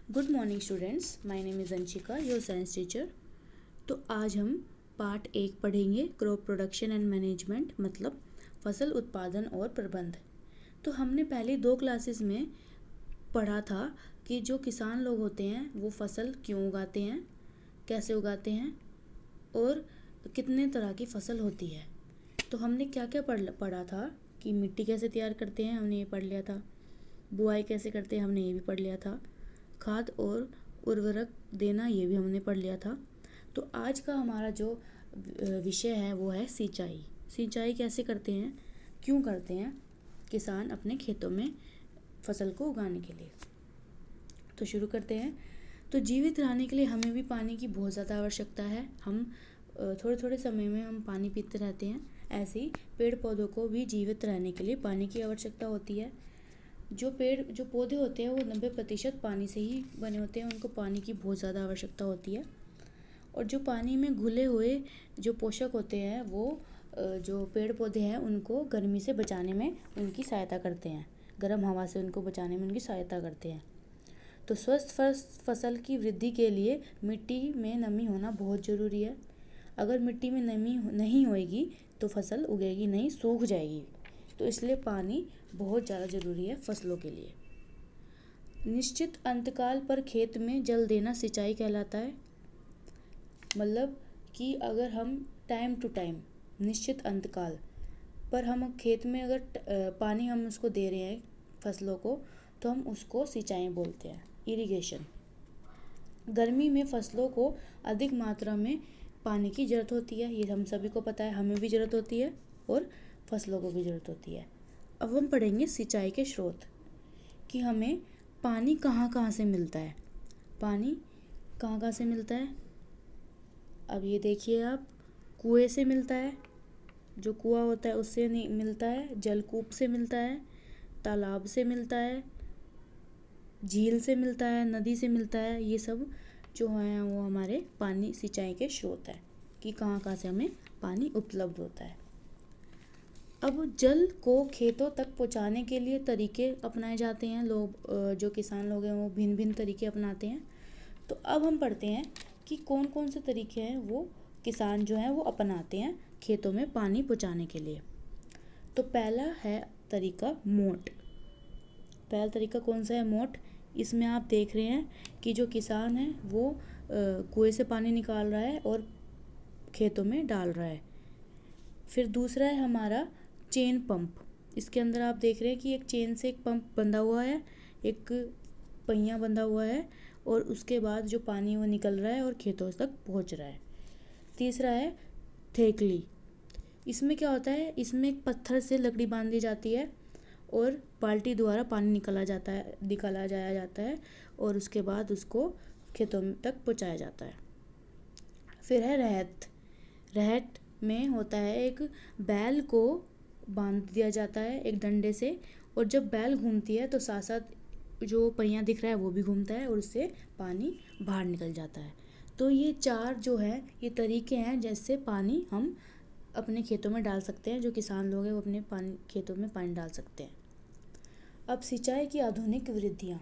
Good morning students, my name is Anshika, your science teacher. तो आज हम पार्ट 1 पढ़ेंगे, क्रॉप प्रोडक्शन एंड मैनेजमेंट, मतलब फसल उत्पादन और प्रबंध। तो हमने पहले 2 क्लासेस में पढ़ा था कि जो किसान लोग होते हैं वो फसल क्यों उगाते हैं, कैसे उगाते हैं और कितने तरह की फसल होती है। तो हमने क्या क्या पढ़ा था कि मिट्टी कैसे तैयार करते हैं, हमने ये पढ़ लिया था। बुआई कैसे करते हैं, हमने ये भी पढ़ लिया था। खाद और उर्वरक देना, ये भी हमने पढ़ लिया था। तो आज का हमारा जो विषय है वो है सिंचाई। सिंचाई कैसे करते हैं, क्यों करते हैं किसान अपने खेतों में फसल को उगाने के लिए। तो शुरू करते हैं। तो जीवित रहने के लिए हमें भी पानी की बहुत ज़्यादा आवश्यकता है। हम थोड़े थोड़े समय में हम पानी पीते रहते हैं। ऐसे ही पेड़ पौधों को भी जीवित रहने के लिए पानी की आवश्यकता होती है। जो पौधे होते हैं वो 90% पानी से ही बने होते हैं, उनको पानी की बहुत ज़्यादा आवश्यकता होती है। और जो पानी में घुले हुए जो पोषक होते हैं वो जो पेड़ पौधे हैं उनको गर्मी से बचाने में उनकी सहायता करते हैं, गर्म हवा से उनको बचाने में उनकी सहायता करते हैं। तो स्वस्थ फसल की वृद्धि के लिए मिट्टी में नमी होना बहुत ज़रूरी है। अगर मिट्टी में नमी नहीं होएगी तो फसल उगेगी नहीं, सूख जाएगी। तो इसलिए पानी बहुत ज़्यादा ज़रूरी है फसलों के लिए। निश्चित अंतकाल पर खेत में जल देना सिंचाई कहलाता है। मतलब कि अगर हम टाइम टू टाइम, निश्चित अंतकाल पर हम खेत में अगर पानी हम उसको दे रहे हैं फसलों को, तो हम उसको सिंचाई बोलते हैं, इरिगेशन। गर्मी में फसलों को अधिक मात्रा में पानी की ज़रूरत होती है, ये हम सभी को पता है, हमें भी ज़रूरत होती है और फसलों को भी ज़रूरत होती है। अब हम पढ़ेंगे सिंचाई के स्रोत, कि हमें पानी कहाँ कहाँ से मिलता है। पानी कहाँ कहाँ से मिलता है, अब ये देखिए आप, कुएं से मिलता है, जो कुआं होता है उससे नहीं मिलता है, जलकूप से मिलता है, तालाब से मिलता है, झील से मिलता है, नदी से मिलता है। ये सब जो है वो हमारे पानी सिंचाई के स्रोत है, कि कहाँ कहाँ से हमें पानी उपलब्ध होता है। अब जल को खेतों तक पहुँचाने के लिए तरीके अपनाए जाते हैं। लोग जो किसान लोग हैं वो भिन्न भिन्न तरीके अपनाते हैं। तो अब हम पढ़ते हैं कि कौन कौन से तरीके हैं वो किसान जो हैं वो अपनाते हैं खेतों में पानी पहुँचाने के लिए। तो पहला है तरीका मोट। पहला तरीका कौन सा है, मोट। इसमें आप देख रहे हैं कि जो किसान है वो कुएं से पानी निकाल रहा है और खेतों में डाल रहा है। फिर दूसरा है हमारा चेन पंप। इसके अंदर आप देख रहे हैं कि एक चेन से एक पंप बंधा हुआ है, एक पहिया बंधा हुआ है, और उसके बाद जो पानी वो निकल रहा है और खेतों तक पहुंच रहा है। तीसरा है थेकली। इसमें क्या होता है, इसमें एक पत्थर से लकड़ी बांध दी जाती है और बाल्टी द्वारा पानी निकाला जाया जाता है और उसके बाद उसको खेतों तक पहुंचाया जाता है। फिर है रहत। रहट में होता है, एक बैल को बांध दिया जाता है एक डंडे से, और जब बैल घूमती है तो साथ साथ जो पहिया दिख रहा है वो भी घूमता है और उससे पानी बाहर निकल जाता है। तो ये 4 जो है ये तरीके हैं जैसे पानी हम अपने खेतों में डाल सकते हैं। जो किसान लोग हैं वो अपने खेतों में पानी डाल सकते हैं। अब सिंचाई की आधुनिक विधियाँ।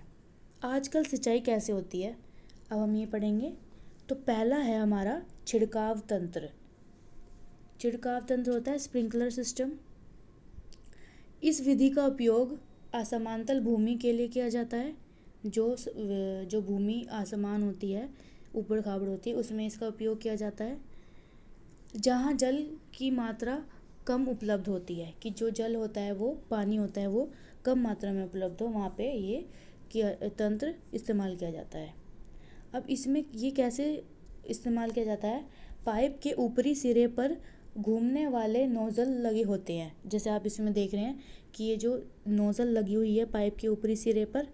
आजकल सिंचाई कैसे होती है, अब हम ये पढ़ेंगे। तो पहला है हमारा छिड़काव तंत्र। छिड़काव तंत्र होता है स्प्रिंकलर सिस्टम। इस विधि का उपयोग असमांतल भूमि के लिए किया जाता है। जो भूमि असमान होती है, ऊबड़ खाबड़ होती है, उसमें इसका उपयोग किया जाता है। जहाँ जल की मात्रा कम उपलब्ध होती है, कि जो जल होता है वो पानी होता है वो कम मात्रा में उपलब्ध हो, वहाँ पे ये तंत्र इस्तेमाल किया जाता है। अब इसमें ये कैसे इस्तेमाल किया जाता है, पाइप के ऊपरी सिरे पर घूमने वाले नोज़ल लगे होते हैं। जैसे आप इसमें देख रहे हैं कि ये जो नोज़ल लगी हुई है पाइप के ऊपरी सिरे पर,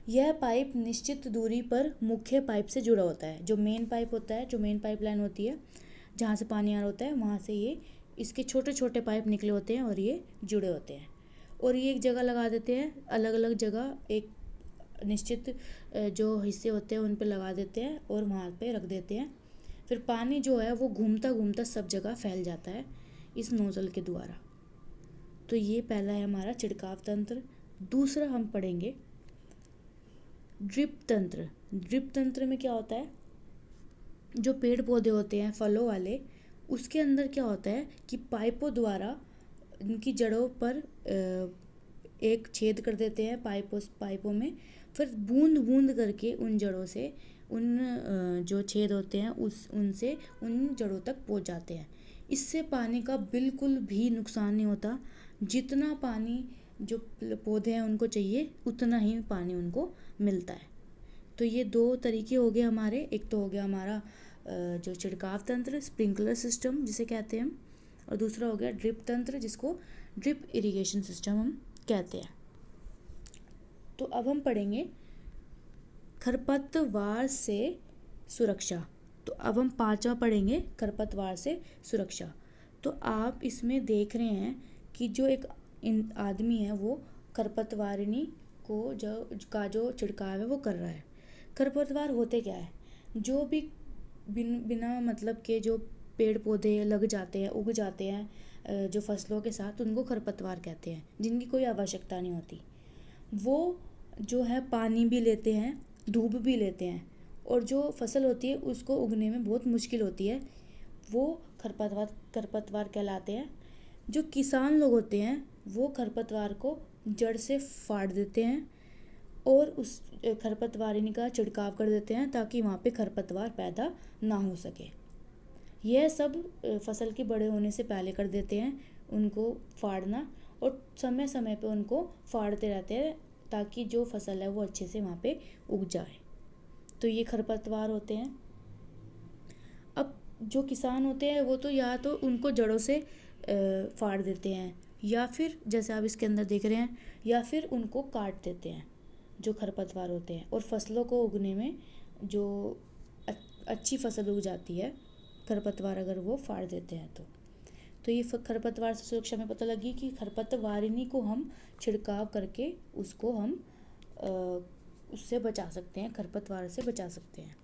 यह पाइप निश्चित दूरी पर मुख्य पाइप से जुड़ा होता है। जो मेन पाइप होता है, जो मेन पाइप लाइन होती है जहाँ से पानी आ रहा होता है, वहाँ से ये इसके छोटे छोटे पाइप निकले होते हैं और ये जुड़े होते हैं। और ये एक जगह लगा देते हैं, अलग अलग जगह एक निश्चित जो हिस्से होते हैं उन पे लगा देते हैं और वहाँ पे रख देते हैं। फिर पानी जो है वो घूमता घूमता सब जगह फैल जाता है इस नोज़ल के द्वारा। तो ये पहला है हमारा छिड़काव तंत्र। दूसरा हम पढ़ेंगे ड्रिप तंत्र में क्या होता है, जो पेड़ पौधे होते हैं फलों वाले, उसके अंदर क्या होता है कि पाइपों द्वारा उनकी जड़ों पर एक छेद कर देते हैं पाइपों में, फिर बूंद बूंद करके उन जड़ों से उन जो छेद होते हैं उनसे उन जड़ों तक पहुंच जाते हैं। इससे पानी का बिल्कुल भी नुकसान नहीं होता। जितना पानी जो पौधे हैं उनको चाहिए उतना ही पानी उनको मिलता है। तो ये दो तरीके हो गए हमारे। एक तो हो गया हमारा जो छिड़काव तंत्र, स्प्रिंकलर सिस्टम जिसे कहते हैं हम, और दूसरा हो गया ड्रिप तंत्र जिसको ड्रिप इरिगेशन सिस्टम हम कहते हैं। तो अब हम पढ़ेंगे खरपतवार से सुरक्षा। तो अब हम पांचवा पढ़ेंगे, खरपतवार से सुरक्षा। तो आप इसमें देख रहे हैं कि जो एक आदमी है वो खरपतवारिनी को जो छिड़काव है वो कर रहा है। खरपतवार होते क्या है, जो भी बिना मतलब के जो पेड़ पौधे लग जाते हैं, उग जाते हैं जो फसलों के साथ, उनको खरपतवार कहते हैं, जिनकी कोई आवश्यकता नहीं होती। वो जो है पानी भी लेते हैं, धूप भी लेते हैं, और जो फसल होती है उसको उगने में बहुत मुश्किल होती है, वो खरपतवार कहलाते हैं। जो किसान लोग होते हैं वो खरपतवार को जड़ से फाड़ देते हैं और उस खरपतवारिनी का छिड़काव कर देते हैं ताकि वहाँ पे खरपतवार पैदा ना हो सके। यह सब फसल के बड़े होने से पहले कर देते हैं, उनको फाड़ना, और समय समय पे उनको फाड़ते रहते हैं ताकि जो फसल है वो अच्छे से वहाँ पे उग जाए। तो ये खरपतवार होते हैं। अब जो किसान होते हैं वो तो या तो उनको जड़ों से फाड़ देते हैं, या फिर जैसे आप इसके अंदर देख रहे हैं, या फिर उनको काट देते हैं जो खरपतवार होते हैं, और फसलों को उगने में जो अच्छी फसल उग जाती है खरपतवार अगर वो फाड़ देते हैं तो ये खरपतवार से सुरक्षा में पता लगी कि खरपतवारिनी को हम छिड़काव करके उसको हम उससे बचा सकते हैं, खरपतवार से बचा सकते हैं।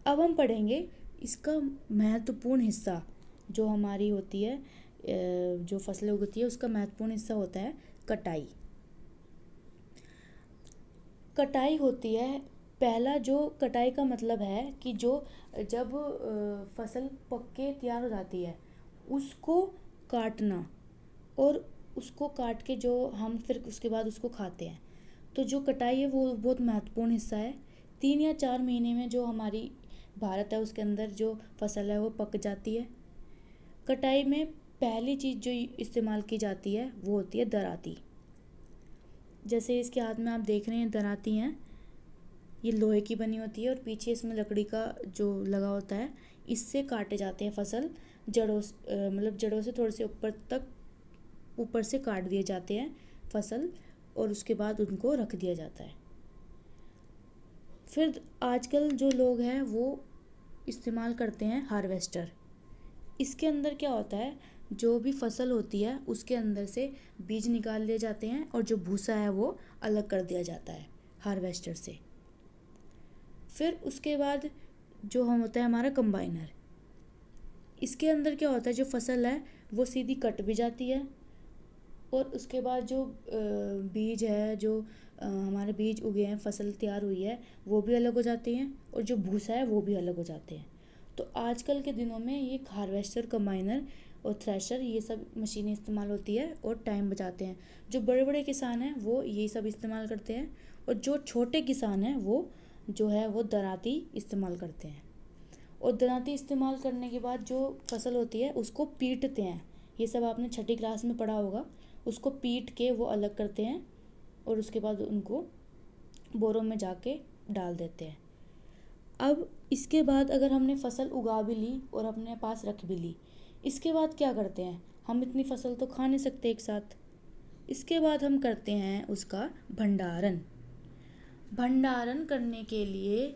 अब हम पढ़ेंगे इसका महत्वपूर्ण हिस्सा जो हमारी होती है, जो फसलें उगती है उसका महत्वपूर्ण हिस्सा होता है कटाई। कटाई होती है, पहला जो कटाई का मतलब है कि जो जब फसल पक के तैयार हो जाती है उसको काटना, और उसको काट के जो हम फिर उसके बाद उसको खाते हैं। तो जो कटाई है वो बहुत महत्वपूर्ण हिस्सा है। 3 या 4 महीने में जो हमारी भारत है उसके अंदर जो फसल है वो पक जाती है। कटाई में पहली चीज़ जो इस्तेमाल की जाती है वो होती है दराती। जैसे इसके हाथ में आप देख रहे हैं दराती हैं, ये लोहे की बनी होती है और पीछे इसमें लकड़ी का जो लगा होता है, इससे काटे जाते हैं फसल जड़ों मतलब जड़ों से थोड़े से ऊपर से काट दिए जाते हैं फसल, और उसके बाद उनको रख दिया जाता है। फिर आजकल जो लोग हैं वो इस्तेमाल करते हैं हार्वेस्टर। इसके अंदर क्या होता है, जो भी फसल होती है उसके अंदर से बीज निकाल लिए जाते हैं और जो भूसा है वो अलग कर दिया जाता है हार्वेस्टर से। फिर उसके बाद जो हम होता है हमारा कंबाइनर। इसके अंदर क्या होता है, जो फसल है वो सीधी कट भी जाती है, और उसके बाद जो बीज है, जो हमारे बीज उगे हैं, फसल तैयार हुई है, वो भी अलग हो जाते हैं, और जो भूसा है वो भी अलग हो जाते हैं। तो आजकल के दिनों में ये हार्वेस्टर, कंबाइनर और थ्रेशर, ये सब मशीनें इस्तेमाल होती है और टाइम बचाते हैं। जो बड़े बड़े किसान हैं वो ये सब इस्तेमाल करते हैं, और जो छोटे किसान हैं वो जो है वो दराती इस्तेमाल करते हैं। और दराती इस्तेमाल करने के बाद जो फसल होती है उसको पीटते हैं। ये सब आपने 6ठी क्लास में पढ़ा होगा। उसको पीट के वो अलग करते हैं और उसके बाद उनको बोरों में जाके डाल देते हैं। अब इसके बाद अगर हमने फसल उगा भी ली और अपने पास रख भी ली, इसके बाद क्या करते हैं, हम इतनी फसल तो खा नहीं सकते एक साथ। इसके बाद हम करते हैं उसका भंडारण। भंडारण करने के लिए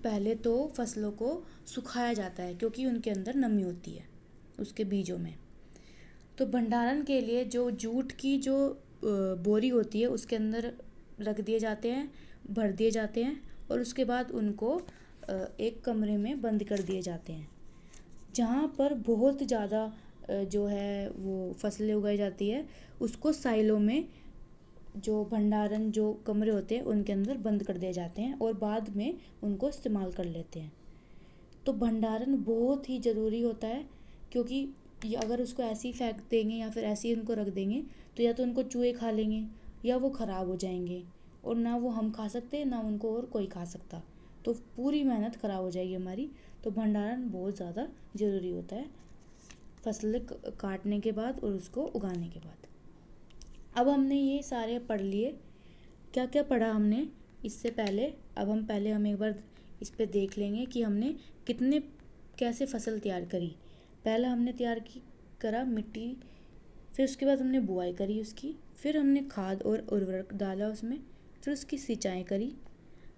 पहले तो फसलों को सुखाया जाता है क्योंकि उनके अंदर नमी होती है उसके बीजों में। तो भंडारण के लिए जो जूट की जो बोरी होती है उसके अंदर रख दिए जाते हैं, भर दिए जाते हैं, और उसके बाद उनको एक कमरे में बंद कर दिए जाते हैं जहाँ पर बहुत ज़्यादा जो है वो फसलें उगाई जाती है। उसको साइलों में जो भंडारण जो कमरे होते हैं उनके अंदर बंद कर दिए जाते हैं और बाद में उनको इस्तेमाल कर लेते हैं। तो भंडारण बहुत ही ज़रूरी होता है, क्योंकि अगर उसको ऐसे ही फेंक देंगे या फिर ऐसे ही उनको रख देंगे तो या तो उनको चूहे खा लेंगे या वो ख़राब हो जाएंगे, और ना वो हम खा सकते ना उनको और कोई खा सकता, तो पूरी मेहनत ख़राब हो जाएगी हमारी। तो भंडारण बहुत ज़्यादा ज़रूरी होता है फसलें काटने के बाद और उसको उगाने के बाद। अब हमने ये सारे पढ़ लिए। क्या क्या पढ़ा हमने इससे पहले? अब हम एक बार इस पे देख लेंगे कि हमने कैसे फसल तैयार करी। पहला हमने करा मिट्टी, फिर उसके बाद हमने बुआई करी उसकी, फिर हमने खाद और उर्वरक डाला उसमें, फिर उसकी सिंचाई करी,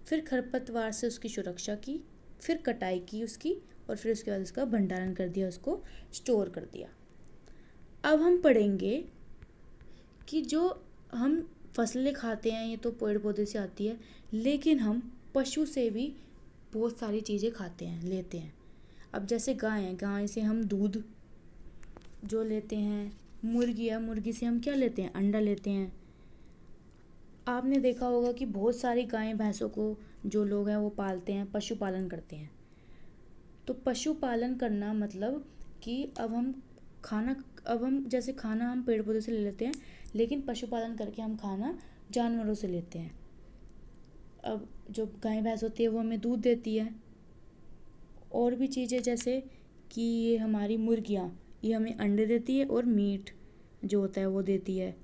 फिर खरपतवार से उसकी सुरक्षा की, फिर कटाई की उसकी, और फिर उसके बाद उसका भंडारण कर दिया, उसको स्टोर कर दिया। अब हम पढ़ेंगे कि जो हम फसलें खाते हैं ये तो पेड़ पौधे से आती है, लेकिन हम पशु से भी बहुत सारी चीज़ें खाते हैं, लेते हैं। अब जैसे गाय है, गाय से हम दूध जो लेते हैं, मुर्गी है, मुर्गी से हम क्या लेते हैं? अंडा लेते हैं। आपने देखा होगा कि बहुत सारी गायें भैंसों को जो लोग हैं वो पालते हैं, पशुपालन करते हैं। तो पशुपालन करना मतलब कि अब हम जैसे खाना हम पेड़ पौधे से ले लेते हैं, लेकिन पशुपालन करके हम खाना जानवरों से लेते हैं। अब जो गाय भैंस होती है वो हमें दूध देती है, और भी चीज़ें जैसे कि ये हमारी मुर्गियाँ, ये हमें अंडे देती है और मीट जो होता है वो देती है।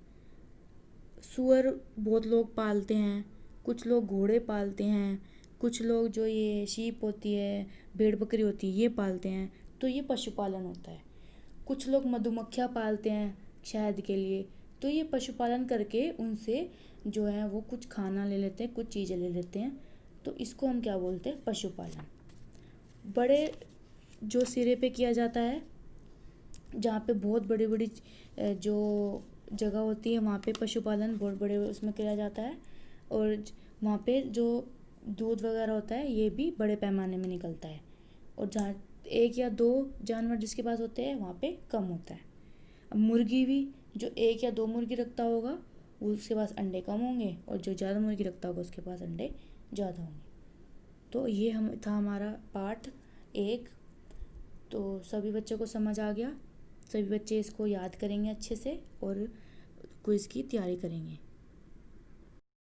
सूअर बहुत लोग पालते हैं, कुछ लोग घोड़े पालते हैं, कुछ लोग जो ये शीप होती है, भेड़ बकरी होती है, ये पालते हैं। तो ये पशुपालन होता है। कुछ लोग मधुमक्खियाँ पालते हैं शहद के लिए, तो ये पशुपालन करके उनसे जो है वो कुछ खाना ले लेते हैं, कुछ चीज़ें ले लेते हैं। तो इसको हम क्या बोलते हैं? पशुपालन। बड़े जो सिरे पे किया जाता है, जहाँ पे बहुत बड़ी बड़ी जो जगह होती है वहाँ पे पशुपालन बहुत बड़े उसमें किया जाता है, और वहाँ पे जो दूध वगैरह होता है ये भी बड़े पैमाने में निकलता है। और जहाँ 1 या 2 जानवर जिसके पास होते हैं वहाँ पे कम होता है। अब मुर्गी भी, जो 1 या 2 मुर्गी रखता होगा उसके पास अंडे कम होंगे, और जो ज़्यादा मुर्गी रखता होगा उसके पास अंडे ज़्यादा होंगे। तो ये था हमारा पाठ 1। तो सभी बच्चों को समझ आ गया। सभी बच्चे इसको याद करेंगे अच्छे से और क्विज़ की तैयारी करेंगे।